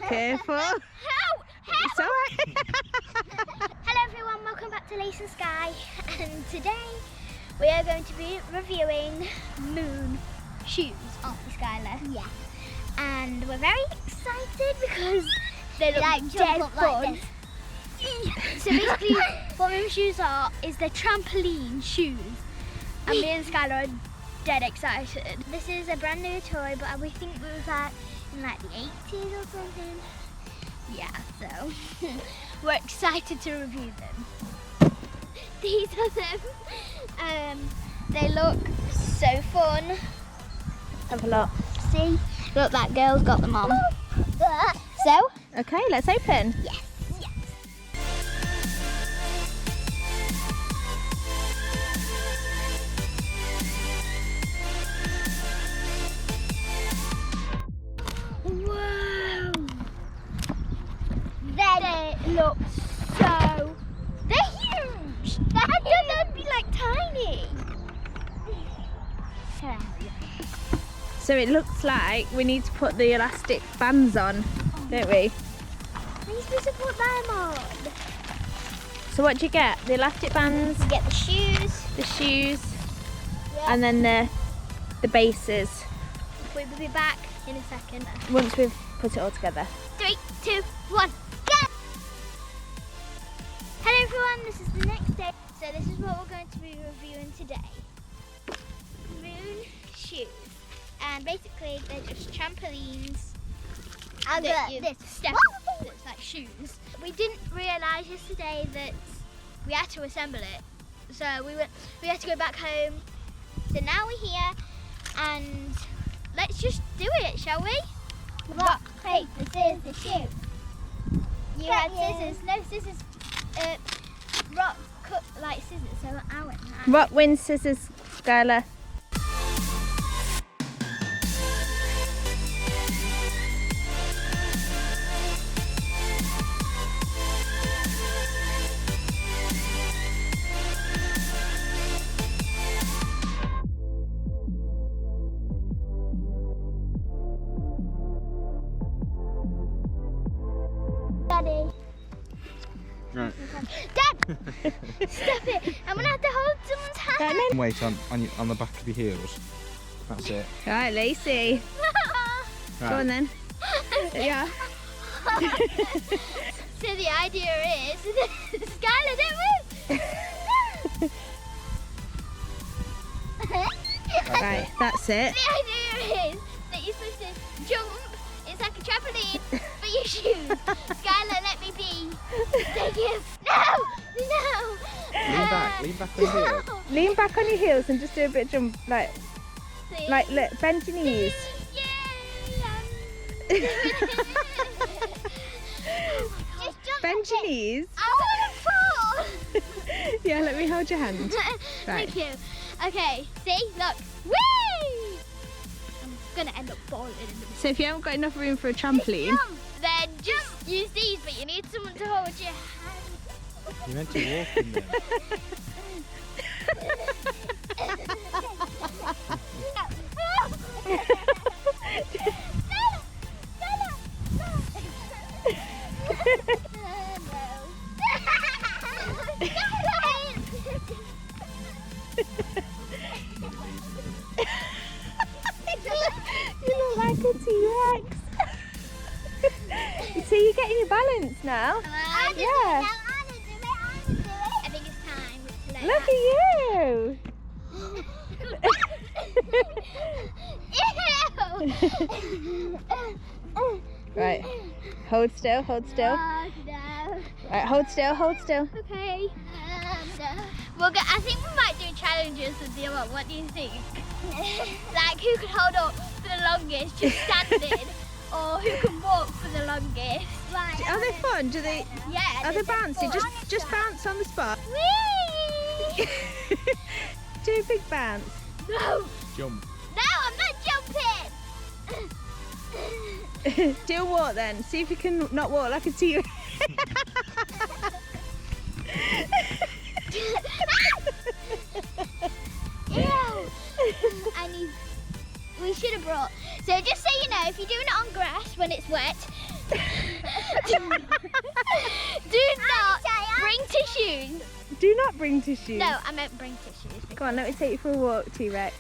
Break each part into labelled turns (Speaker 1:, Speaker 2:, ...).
Speaker 1: Careful.
Speaker 2: Help!
Speaker 1: It's alright.
Speaker 2: Hello everyone, welcome back to Lace and Sky, and today we are going to be reviewing moon shoes, aren't we, Skyla? Yeah. And we're very excited because they look like dead fun. So basically what moon shoes are is they're trampoline shoes, and me and Skyla are dead excited. This is a brand new toy, but we think it was like in like the 80s or something. Yeah, so we're excited to review them. These are them. They look so fun.
Speaker 1: Have a look.
Speaker 2: See? Look, that girl's got them on. So?
Speaker 1: Okay, let's open.
Speaker 2: Yes. They look so... They're huge! They'd be like tiny.
Speaker 1: So it looks like we need to put the elastic bands on, don't we?
Speaker 2: Are you supposed to put them on?
Speaker 1: So what do you get? The elastic bands,
Speaker 2: You get the shoes. Yeah.
Speaker 1: and then the bases.
Speaker 2: We'll be back in a second.
Speaker 1: Once we've put it all together.
Speaker 2: 3, 2, 1, go! Hello everyone, this is the next day. So this is what we're going to be reviewing today. Moon shoes. And basically they're just trampolines that you step on. It's like shoes. We didn't realise yesterday that we had to assemble it. So we had to go back home. So now we're here and let's just do it, shall we? Rock, paper, scissors, shoot. You had scissors, no scissors. Rock, cut like scissors, so I went that.
Speaker 1: Rock, wins, scissors, Skyla.
Speaker 2: Daddy.
Speaker 3: Right.
Speaker 2: Dad! Stop it! I'm gonna have to hold someone's hand.
Speaker 3: Weight on the back of your heels. That's it.
Speaker 1: Right, Lacey. Go on then. Yeah.
Speaker 2: So the idea is, Skyla, don't move!
Speaker 1: Right, that's it.
Speaker 2: The idea is that you're supposed to jump. It's like a trampoline for your shoes. Skyla, let me be. Thank you. No! No!
Speaker 3: Lean back on your heels.
Speaker 1: Lean back on your heels and just do a bit of jump,
Speaker 2: See?
Speaker 1: like look, bend your knees.
Speaker 2: Yay!
Speaker 1: Bend your knees.
Speaker 2: I want to fall!
Speaker 1: Yeah, let me hold your hand. Right.
Speaker 2: Thank you. Okay, see? Look. Whee! I'm gonna end up falling in the middle.
Speaker 1: So if you haven't got enough room for a trampoline,
Speaker 2: Then just use these, but you need someone to hold your hand.
Speaker 3: You're meant to walk in them.
Speaker 1: you look like a T-Rex. So you're getting your balance now. Yeah.
Speaker 2: I think it's time to let
Speaker 1: Look at you. Right. Hold still, hold still. Right, hold still, hold still.
Speaker 2: Okay. I think we might do challenges with the other. What do you think? Like who can hold up for the longest, just standing, or who can walk for the longest? Right.
Speaker 1: Are they fun? Do they?
Speaker 2: Yeah.
Speaker 1: Are they bouncy? Just bounce on the spot.
Speaker 2: Whee!
Speaker 1: Do a big bounce.
Speaker 2: No.
Speaker 3: Jump.
Speaker 2: No, I'm not jumping.
Speaker 1: Do a walk then. See if you can not walk like a T-Rex.
Speaker 2: We should have brought. So just so you know, if you're doing it on grass when it's wet, do not bring tissues.
Speaker 1: Do not bring tissues.
Speaker 2: No, I meant bring tissues.
Speaker 1: Come on, let me take you for a walk, T-Rex.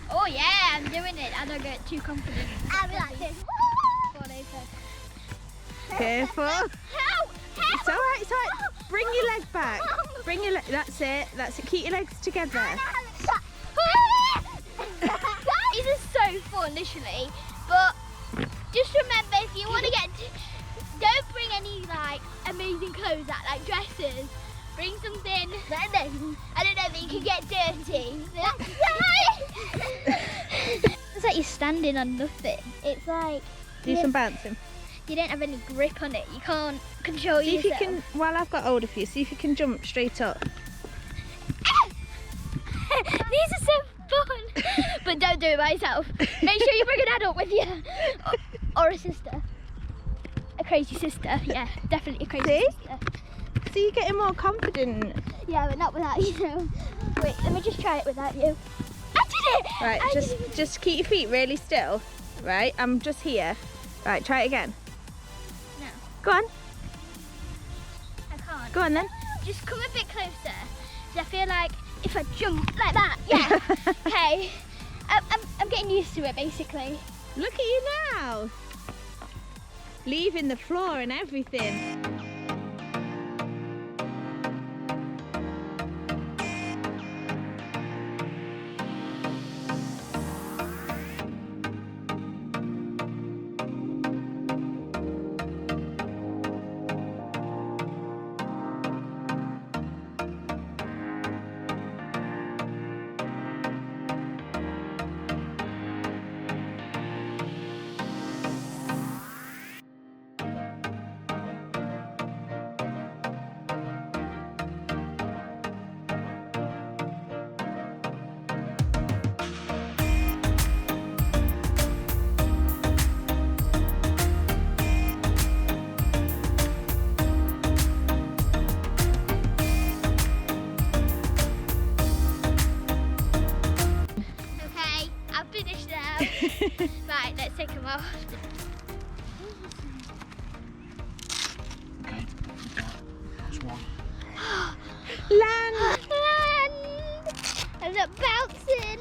Speaker 2: Oh yeah, I'm doing it. I don't get too confident. I'll be like this.
Speaker 1: Careful.
Speaker 2: Help!
Speaker 1: It's alright, it's alright. Bring your leg back. Bring your leg. That's it. That's it. Keep your legs together.
Speaker 2: These are so fun, literally. But just remember, if you want to don't bring any like amazing clothes out, like dresses. Bring something. I don't know that you can get dirty. It's like you're standing on nothing. It's like
Speaker 1: Do some bouncing.
Speaker 2: you don't have any grip on it. You can't control
Speaker 1: See if
Speaker 2: yourself.
Speaker 1: you can, while I've got hold of you, see if you can jump straight up.
Speaker 2: These are so fun. But don't do it by yourself. Make sure you bring an adult with you. Or a sister. A crazy sister. Yeah, definitely a crazy sister.
Speaker 1: See, you're getting more confident.
Speaker 2: Yeah, but not without you. Wait, let me just try it without you. I did it!
Speaker 1: Right, just keep your feet really still. Right, I'm just here. Right, try it again.
Speaker 2: No.
Speaker 1: Go on.
Speaker 2: I can't.
Speaker 1: Go on then.
Speaker 2: Just come a bit closer. I feel like if I jump like that, yeah. Okay. I'm getting used to it basically.
Speaker 1: Look at you now. Leaving the floor and everything.
Speaker 2: Right, let's take them off.
Speaker 3: That's one.
Speaker 1: Land!
Speaker 2: I'm not bouncing.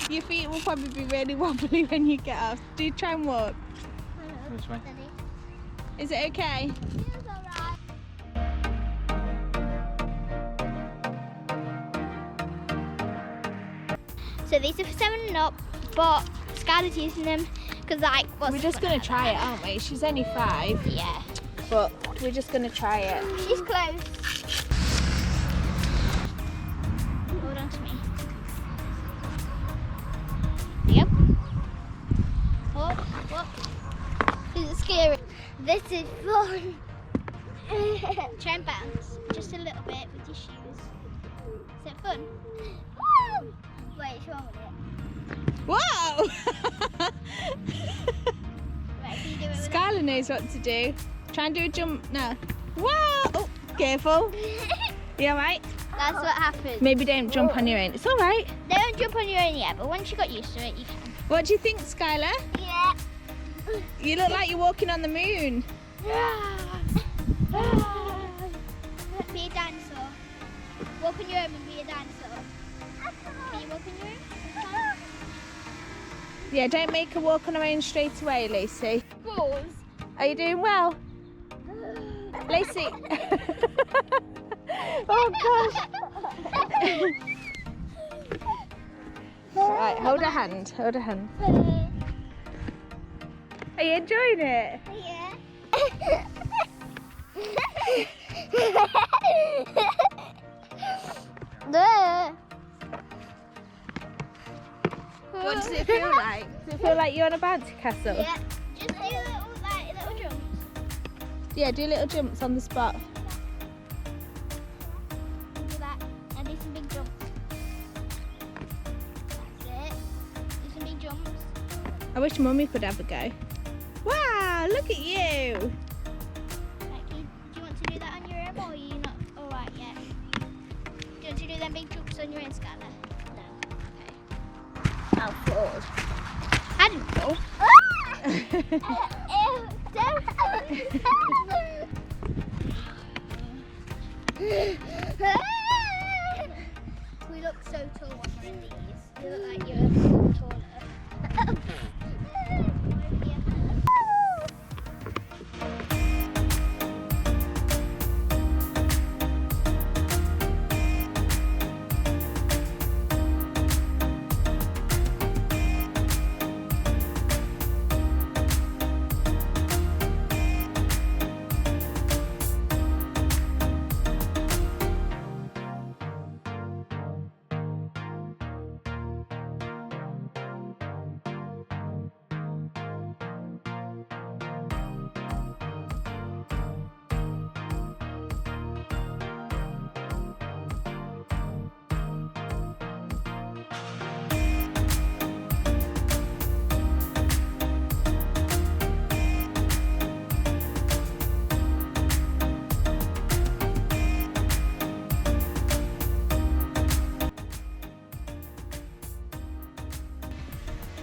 Speaker 1: Your feet will probably be really wobbly when you get off. Do try and walk.
Speaker 3: This way.
Speaker 1: Is it okay?
Speaker 2: It's alright. So these are for 7 and up, but Skyla's using them because
Speaker 1: We're just going to try it, aren't we? She's only 5.
Speaker 2: Yeah.
Speaker 1: But we're just going to try it.
Speaker 2: She's close. Hold on to me. Yep. What? Is it scary? This is fun. Try and bounce just a little bit with your shoes. Is it fun? Woo! Wait, what's wrong with it?
Speaker 1: Whoa!
Speaker 2: Right, can you do it with
Speaker 1: Skyla knows what to do. Try and do a jump now. Wow! Oh, careful. You alright?
Speaker 2: That's what happens.
Speaker 1: Maybe don't jump on your own. It's alright.
Speaker 2: Don't jump on your own yet, but once you got used to it, you can.
Speaker 1: What do you think, Skyla?
Speaker 2: Yeah.
Speaker 1: You look like you're walking on the moon.
Speaker 2: Be a dinosaur. Walk on your own and be a dinosaur. Can you walk on your own?
Speaker 1: Yeah, don't make her walk on her own straight away, Lacey.
Speaker 2: Balls.
Speaker 1: Are you doing well? Lacey. Oh gosh. Right, hold her hand. Hold her hand. Are you enjoying it?
Speaker 2: Yeah.
Speaker 1: What does it feel like? Does it feel like you're on a bouncy castle?
Speaker 2: Yeah. Just do little jumps.
Speaker 1: Yeah, do little jumps on the spot.
Speaker 2: Do that. And do some big jumps. That's it. Do some big jumps.
Speaker 1: I wish Mummy could have a go. Wow, look at you.
Speaker 2: Becky, do you want to do that on your own, or are you not alright yet? Do you want to do them big jumps on your own, Skyla? No. Okay. I'll fall. I didn't fall. We look so tall when we're in these. You look like you're taller.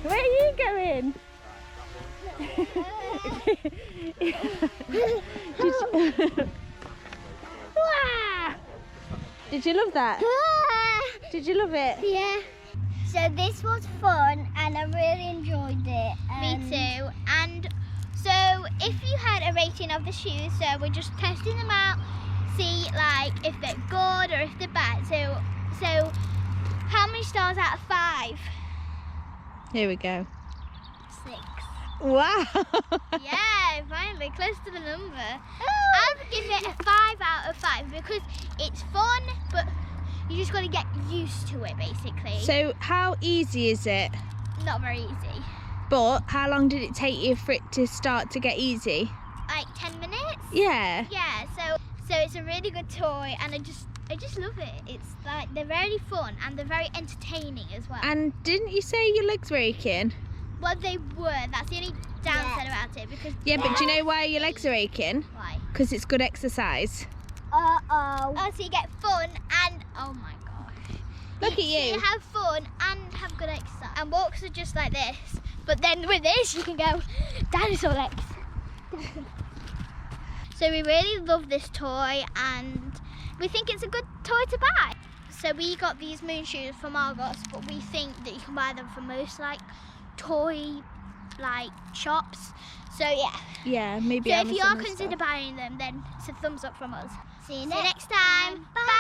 Speaker 1: Where are you going? Did you love that? Did you love it?
Speaker 2: Yeah. So this was fun and I really enjoyed it. Me too. And so if you had a rating of the shoes, so we're just testing them out, see like if they're good or if they're bad. So how many stars out of 5?
Speaker 1: Here we go.
Speaker 2: 6.
Speaker 1: Wow.
Speaker 2: Yeah, finally, close to the number. I would give it a 5 out of 5 because it's fun, but you just got to get used to it, basically.
Speaker 1: So how easy is it?
Speaker 2: Not very easy.
Speaker 1: But how long did it take you for it to start to get easy?
Speaker 2: Like 10 minutes?
Speaker 1: Yeah.
Speaker 2: Yeah, so it's a really good toy and I just love it. It's like they're very fun and they're very entertaining as well.
Speaker 1: And didn't you say your legs were aching?
Speaker 2: Well, they were. That's the only downside about it because
Speaker 1: Yeah, but do you know why your legs are aching?
Speaker 2: why?
Speaker 1: Because it's good exercise.
Speaker 2: Oh, so you get fun and oh my gosh.
Speaker 1: Look at
Speaker 2: So
Speaker 1: you.
Speaker 2: you have fun and have good exercise. And walks are just like this. But then with this you can go dinosaur legs. So we really love this toy and we think it's a good toy to buy. So we got these moon shoes from Argos, but we think that you can buy them from most like toy shops. So yeah.
Speaker 1: Yeah, maybe
Speaker 2: So if
Speaker 1: Amazon
Speaker 2: you are
Speaker 1: and
Speaker 2: consider
Speaker 1: stuff.
Speaker 2: buying them, then it's a thumbs up from us. See you
Speaker 1: next
Speaker 2: next time. Bye.